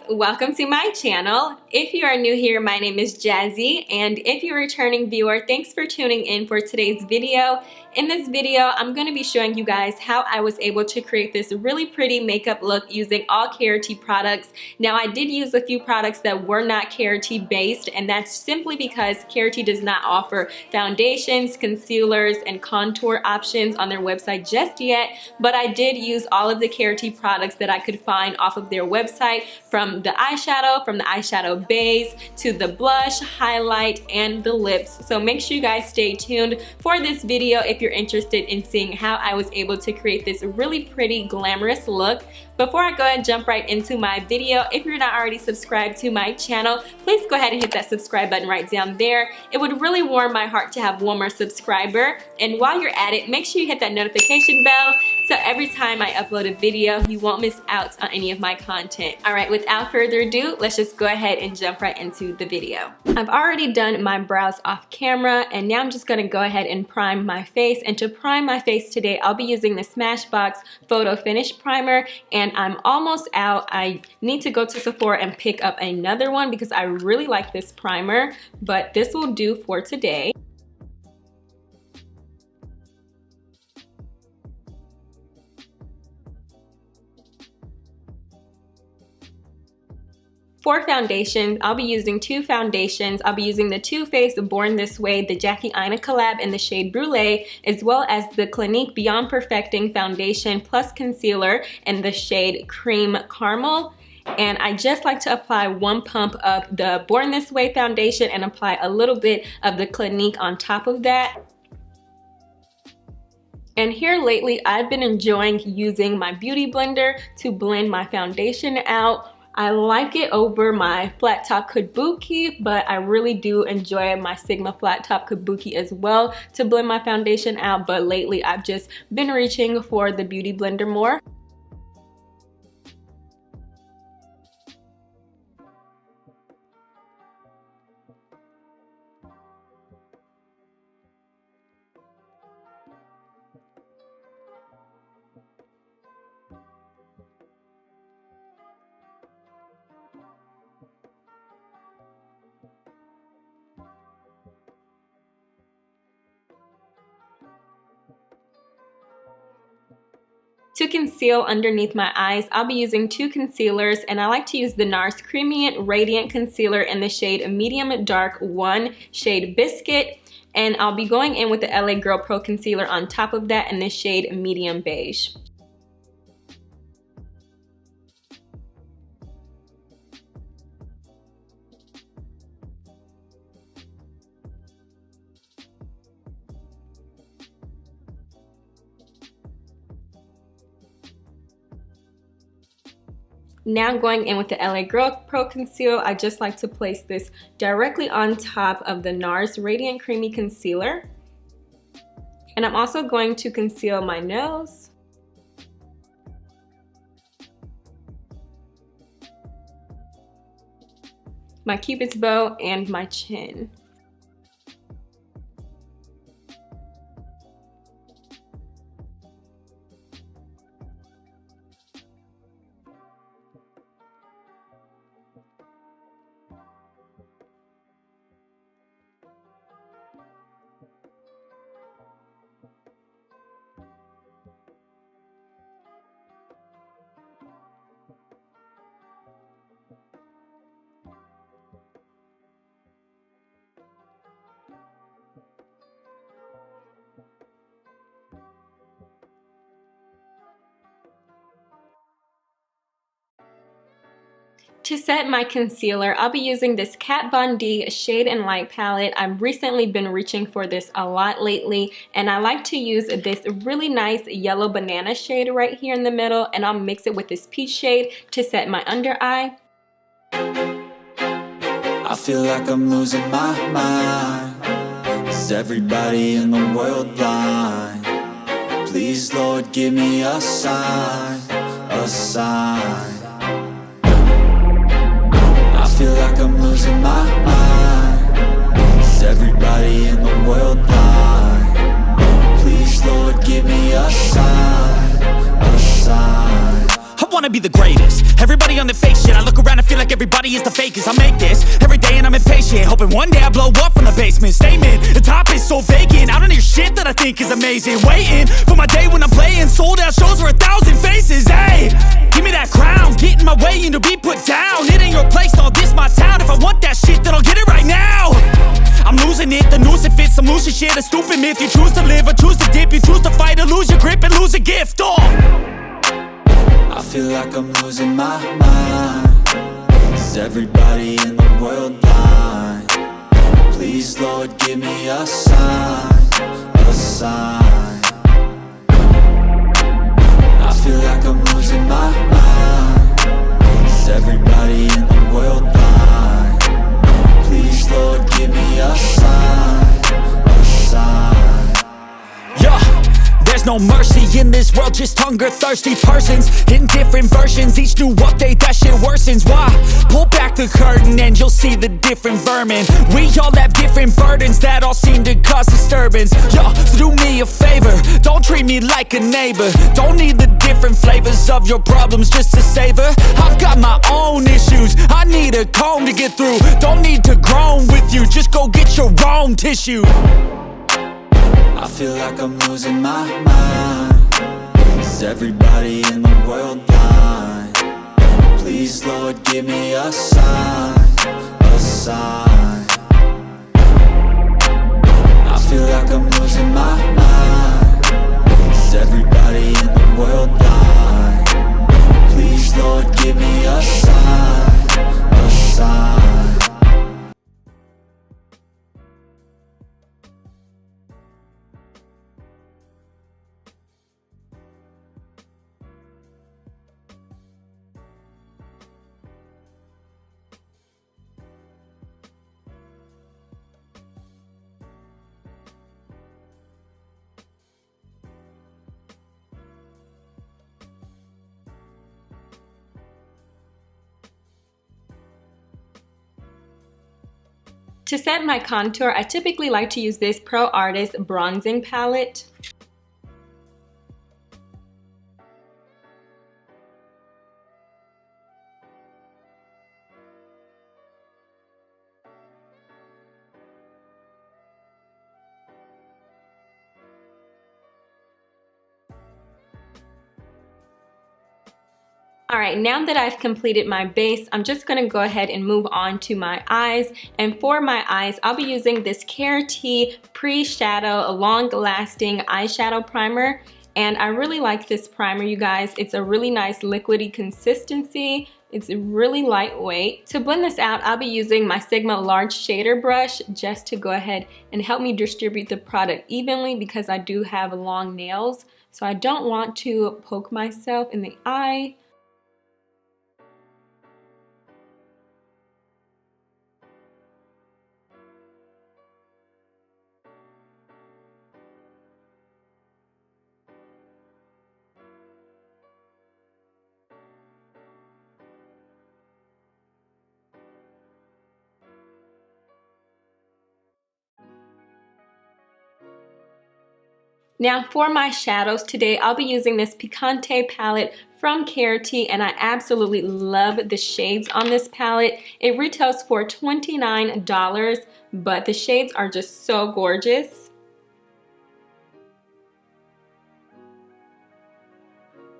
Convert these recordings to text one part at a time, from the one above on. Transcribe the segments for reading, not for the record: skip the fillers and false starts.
welcome to my channel. If you are new here, my name is Jazzie, and if you're a returning viewer, thanks for tuning in for today's video. In this video, I'm going to be showing you guys how I was able to create this really pretty makeup look using all Karity products. Now, I did use a few products that were not Karity based, and that's simply because Karity does not offer foundations, concealers, and contour options on their website just yet, but I did use all of the Karity products that I could find off of their website, from the eyeshadow base to the blush, highlight, and the lips. So make sure you guys stay tuned for this video if you're interested in seeing how I was able to create this really pretty glamorous look. Before I go ahead and jump right into my video, if you're not already subscribed to my channel, please go ahead and hit that subscribe button right down there. It would really warm my heart to have one more subscriber. And while you're at it, make sure you hit that notification bell so every time I upload a video, you won't miss out on any of my content. Alright, without further ado, let's just go ahead and jump right into the video. I've already done my brows off camera, and now I'm just going to go ahead and prime my face. And to prime my face today, I'll be using the Smashbox Photo Finish Primer, and I'm almost out. I need to go to Sephora and pick up another one because I really like this primer, but this will do for today. For foundations, I'll be using two foundations. I'll be using the Too Faced Born This Way, the Jackie Aina collab in the shade Brûlée, as well as the Clinique Beyond Perfecting Foundation plus Concealer in the shade Cream Caramel. And I just like to apply one pump of the Born This Way foundation and apply a little bit of the Clinique on top of that. And here lately, I've been enjoying using my Beautyblender to blend my foundation out. I like it over my flat top kabuki, but I really do enjoy my Sigma flat top kabuki as well to blend my foundation out. But lately I've just been reaching for the Beautyblender more. To conceal underneath my eyes, I'll be using two concealers, and I like to use the NARS Creamient Radiant Concealer in the shade Medium Dark 1, shade Biscuit, and I'll be going in with the LA Girl Pro Concealer on top of that in the shade Medium Beige. Now going in with the LA Girl Pro Conceal, I just like to place this directly on top of the NARS Radiant Creamy Concealer. And I'm also going to conceal my nose. My Cupid's bow and my chin. To set my concealer, I'll be using this Kat Von D Shade and Light palette. I've recently been reaching for this a lot lately, and I like to use this really nice yellow banana shade right here in the middle, and I'll mix it with this peach shade to set my under eye. I feel like I'm losing my mind. Is everybody in the world blind? Please, Lord, give me a sign, a sign. I feel like I'm losing my mind. Is everybody in the world blind? Please, Lord, give me a sign, a sign. I wanna be the greatest. Everybody on the fake shit, I look around and feel like everybody is the fakest. I make this every day and I'm impatient, hoping one day I blow up from the basement. Statement, the top is so vacant, I don't hear shit that I think is amazing. Waiting for my day when I'm playing sold out shows for 1,000 faces. Hey, give me that crown, get in my way and to be put down. It ain't your place, no, this my town. If I want that shit, then I'll get it right now. I'm losing it, the noose it fits, I'm losing shit, a stupid myth. You choose to live or choose to dip, you choose to fight or lose your grip and lose a gift. I feel like I'm losing my mind. Is everybody in the world blind? Please, Lord, give me a sign, a sign. I feel like I'm losing my mind. Is everybody in the world blind? Please, Lord, give me a sign, a sign. Yeah. There's no mercy in this world, just hunger-thirsty persons in different versions. Each new update, that shit worsens. Why? Pull back the curtain and you'll see the different vermin. We all have different burdens that all seem to cause disturbance. Yo, so do me a favor, don't treat me like a neighbor. Don't need the different flavors of your problems just to savor. I've got my own issues, I need a comb to get through. Don't need to groan with you, just go get your own tissue. I feel like I'm losing my mind. Is everybody in the world blind? Please, Lord, give me a sign, a sign. I feel like I'm losing my mind. Is everybody in the world blind? Please, Lord, give me a sign, a sign. To set my contour, I typically like to use this Pro Artist bronzing palette. Alright, now that I've completed my base, I'm just going to go ahead and move on to my eyes. And for my eyes, I'll be using this Karity Pre-Shadow Long Lasting Eyeshadow Primer. And I really like this primer, you guys. It's a really nice liquidy consistency. It's really lightweight. To blend this out, I'll be using my Sigma Large Shader Brush just to go ahead and help me distribute the product evenly because I do have long nails. So I don't want to poke myself in the eye. Now for my shadows today, I'll be using this PICANTE palette from Karity, and I absolutely love the shades on this palette. It retails for $29, but the shades are just so gorgeous.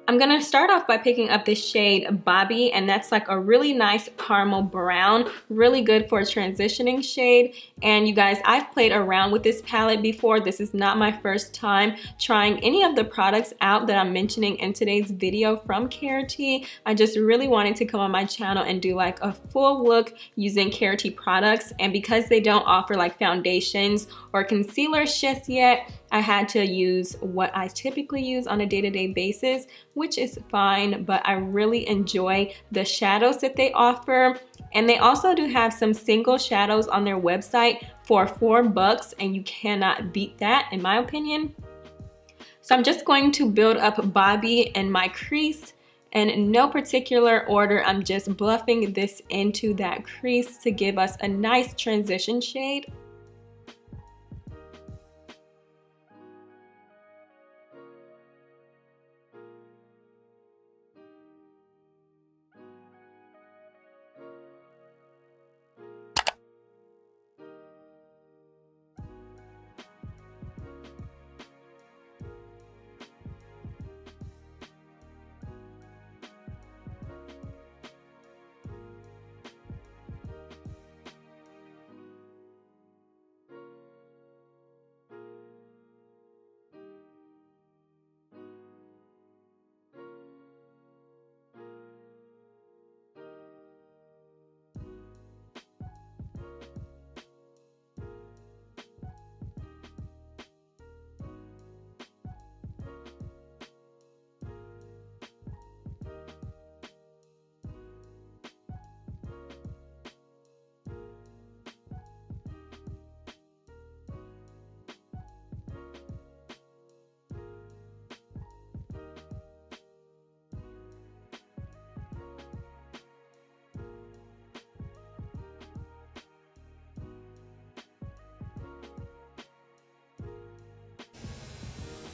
I'm gonna start off by picking up this shade Bobby, and that's like a really nice caramel brown, really good for a transitioning shade. And you guys, I've played around with this palette before. This is not my first time trying any of the products out that I'm mentioning in today's video from Karity. I just really wanted to come on my channel and do like a full look using Karity products, and because they don't offer like foundations or concealers just yet, I had to use what I typically use on a day-to-day basis, which is fine, but I really enjoy the shadows that they offer. And they also do have some single shadows on their website for $4, and you cannot beat that in my opinion. So I'm just going to build up Bobby in my crease, and in no particular order, I'm just bluffing this into that crease to give us a nice transition shade.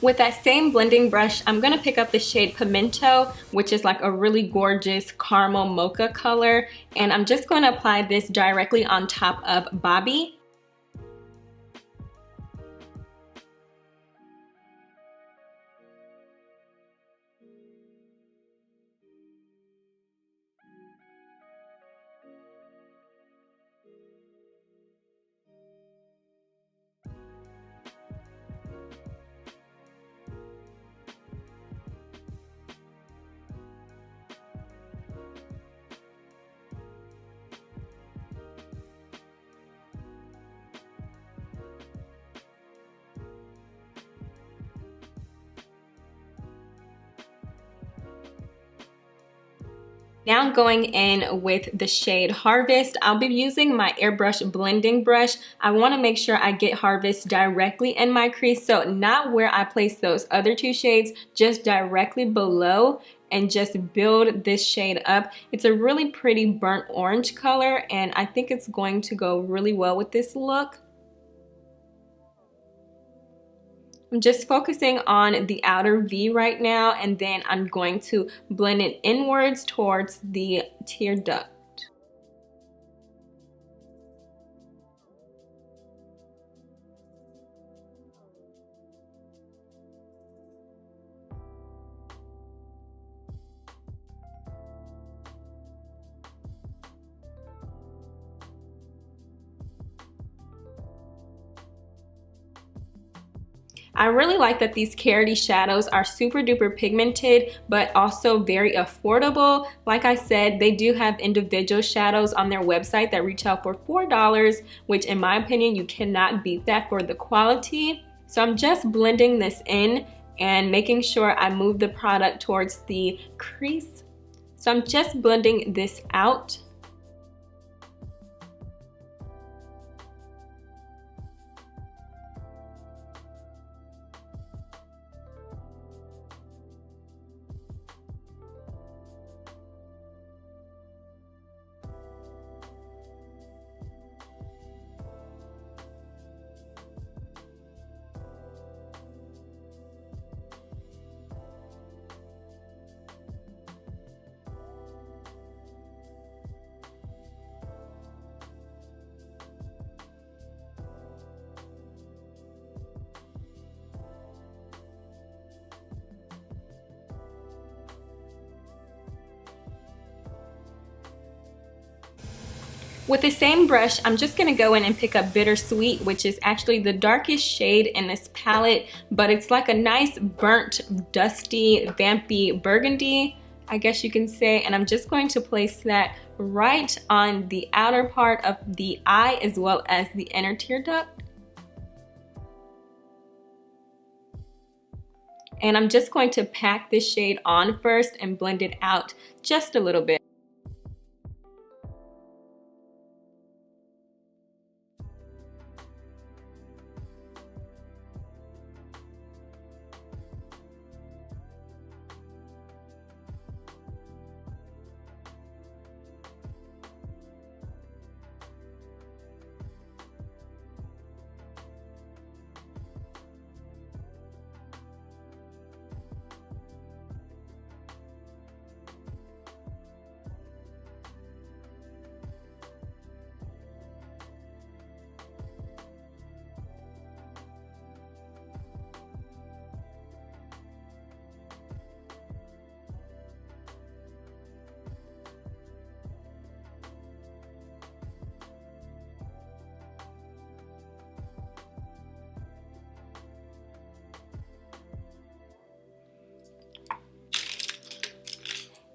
With that same blending brush, I'm gonna pick up the shade Pimento, which is like a really gorgeous caramel mocha color, and I'm just gonna apply this directly on top of Bobby. Now going in with the shade Harvest, I'll be using my airbrush blending brush. I want to make sure I get Harvest directly in my crease, so not where I place those other two shades, just directly below, and just build this shade up. It's a really pretty burnt orange color, and I think it's going to go really well with this look. I'm just focusing on the outer V right now, and then I'm going to blend it inwards towards the tear duct. I really like that these Karity shadows are super duper pigmented, but also very affordable. Like I said, they do have individual shadows on their website that retail for $4, which in my opinion, you cannot beat that for the quality. So I'm just blending this in and making sure I move the product towards the crease. So I'm just blending this out. With the same brush, I'm just gonna go in and pick up Bittersweet, which is actually the darkest shade in this palette, but it's like a nice burnt, dusty, vampy burgundy, I guess you can say, and I'm just going to place that right on the outer part of the eye as well as the inner tear duct. And I'm just going to pack this shade on first and blend it out just a little bit.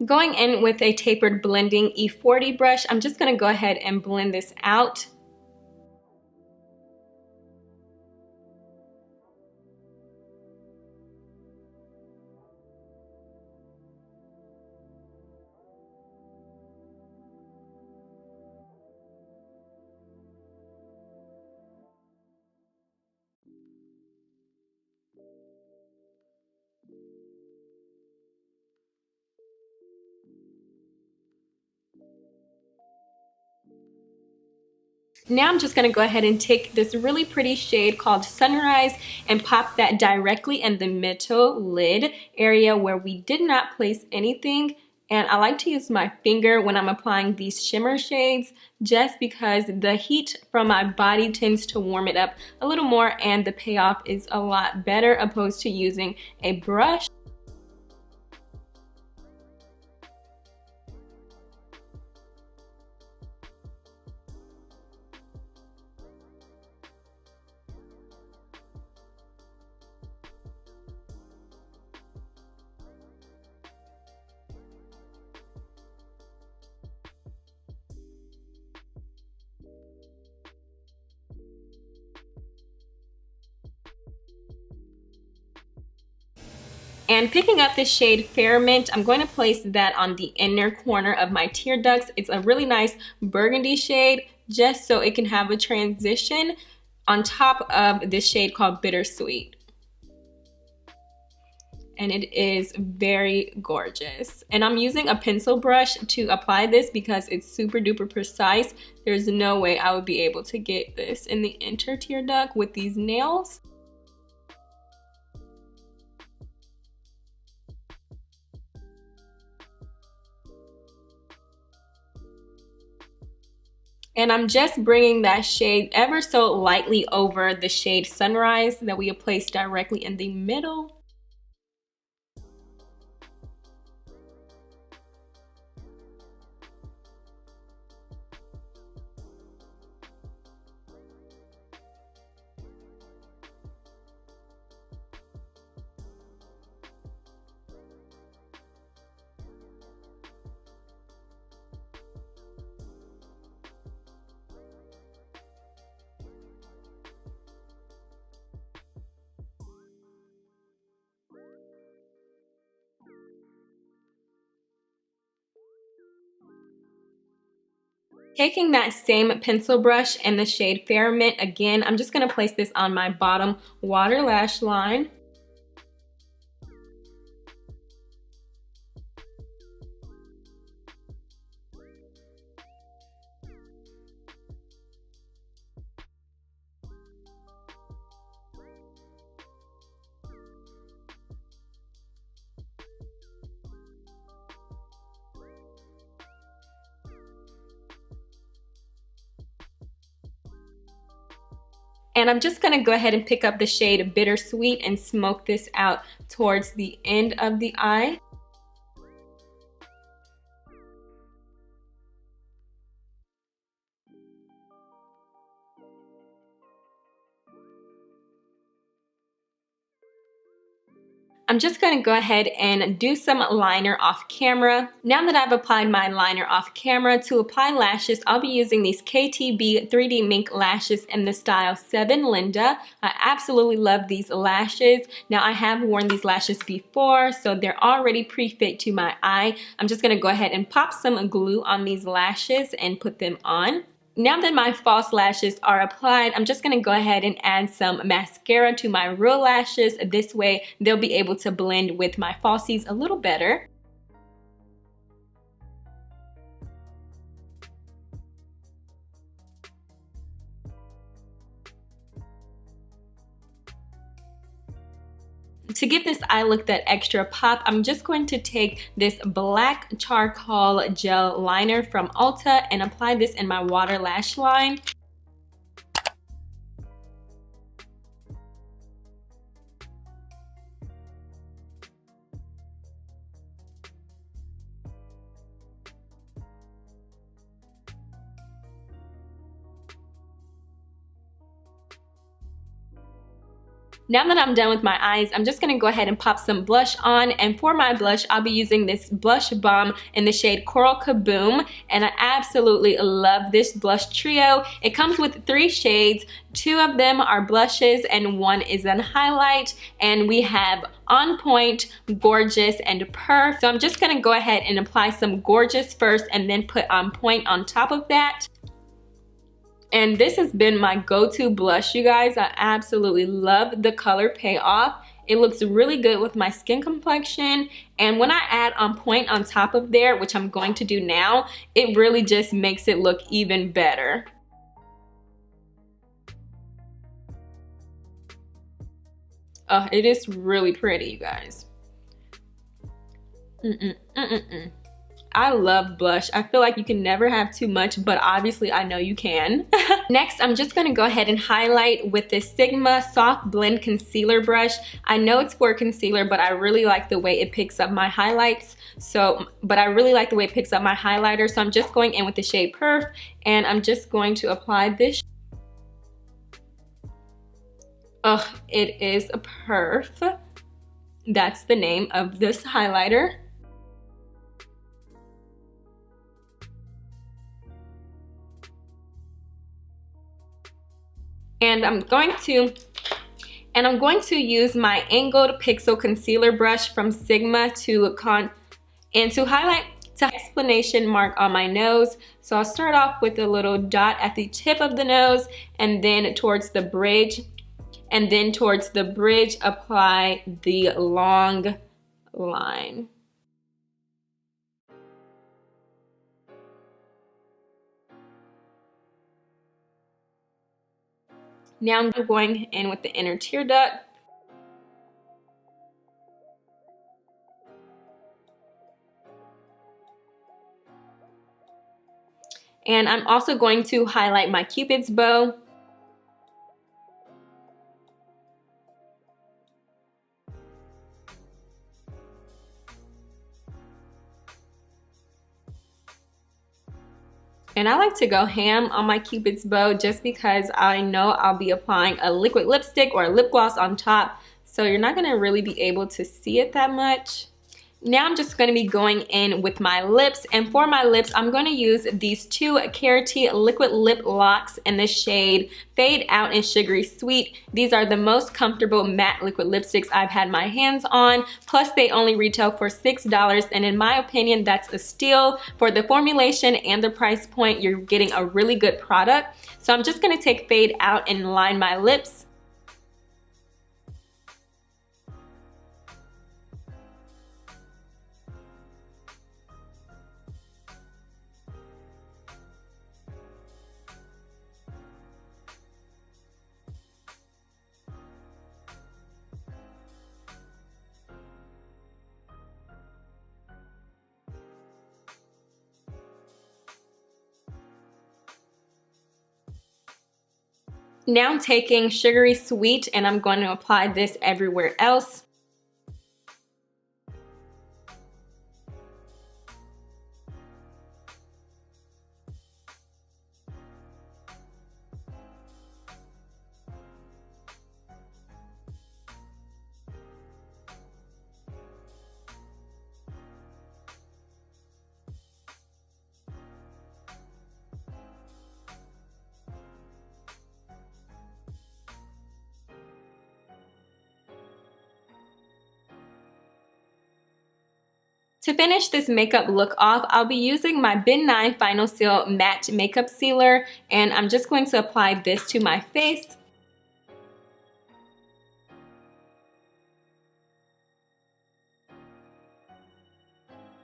Going in with a tapered blending E40 brush, I'm just gonna go ahead and blend this out. Now I'm just gonna go ahead and take this really pretty shade called Sunrise and pop that directly in the middle lid area where we did not place anything. And I like to use my finger when I'm applying these shimmer shades just because the heat from my body tends to warm it up a little more and the payoff is a lot better opposed to using a brush. And picking up the shade Fair Mint, I'm going to place that on the inner corner of my tear ducts. It's a really nice burgundy shade, just so it can have a transition on top of this shade called Bittersweet. And it is very gorgeous. And I'm using a pencil brush to apply this because it's super duper precise. There's no way I would be able to get this in the inner tear duct with these nails. And I'm just bringing that shade ever so lightly over the shade Sunrise that we have placed directly in the middle. Taking that same pencil brush and the shade Fair Mint, again, I'm just going to place this on my bottom water lash line. And I'm just gonna go ahead and pick up the shade Bittersweet and smoke this out towards the end of the eye. I'm just going to go ahead and do some liner off camera. Now that I've applied my liner off camera, to apply lashes, I'll be using these K.T.B 3D Mink lashes in the style 7 Linda. I absolutely love these lashes. Now I have worn these lashes before, so they're already pre-fit to my eye. I'm just going to go ahead and pop some glue on these lashes and put them on. Now that my false lashes are applied, I'm just going to go ahead and add some mascara to my real lashes. This way, they'll be able to blend with my falsies a little better. To give this eye look that extra pop, I'm just going to take this black charcoal gel liner from Ulta and apply this in my water lash line. Now that I'm done with my eyes, I'm just gonna go ahead and pop some blush on, and for my blush, I'll be using this blush bomb in the shade Coral KABOOM, and I absolutely love this blush trio. It comes with 3 shades, 2 of them are blushes and 1 is a highlight, and we have On Point, Gorgeous, and Perf. So I'm just gonna go ahead and apply some Gorgeous first and then put On Point on top of that. And this has been my go-to blush, you guys. I absolutely love the color payoff. It looks really good with my skin complexion. And when I add On Point on top of there, which I'm going to do now, it really just makes it look even better. It is really pretty, you guys. I love blush. I feel like you can never have too much, but obviously I know you can. Next, I'm just gonna go ahead and highlight with this Sigma Soft Blend Concealer brush. I know it's for concealer, but I really like the way it picks up my highlights. But I really like the way it picks up my highlighter. So I'm just going in with the shade Perf, and I'm just going to apply this. It is a Perf. That's the name of this highlighter. And I'm going to use my angled pixel concealer brush from Sigma to highlight the explanation mark on my nose. So I'll start off with a little dot at the tip of the nose, and then towards the bridge, apply the long line. Now I'm going in with the inner tear duct. And I'm also going to highlight my Cupid's bow. And I like to go ham on my Cupid's bow just because I know I'll be applying a liquid lipstick or a lip gloss on top, so you're not gonna really be able to see it that much. Now I'm just going to be going in with my lips, and for my lips I'm going to use these two Karity liquid lip locks in the shade Fade Out and Sugary Sweet. These are the most comfortable matte liquid lipsticks I've had my hands on, plus they only retail for $6, and in my opinion that's a steal. For the formulation and the price point, you're getting a really good product. So I'm just going to take Fade Out and line my lips. Now I'm taking Sugary Sweet and I'm going to apply this everywhere else. To finish this makeup look off, I'll be using my Ben 9 Final Seal Matte Makeup Sealer, and I'm just going to apply this to my face.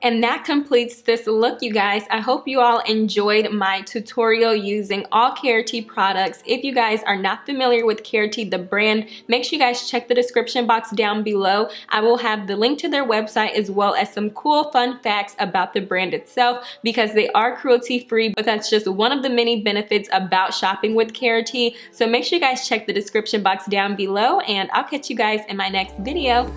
And that completes this look, you guys. I hope you all enjoyed my tutorial using all Karity products. If you guys are not familiar with Karity, the brand, make sure you guys check the description box down below. I will have the link to their website as well as some cool fun facts about the brand itself, because they are cruelty-free, but that's just one of the many benefits about shopping with Karity. So make sure you guys check the description box down below, and I'll catch you guys in my next video.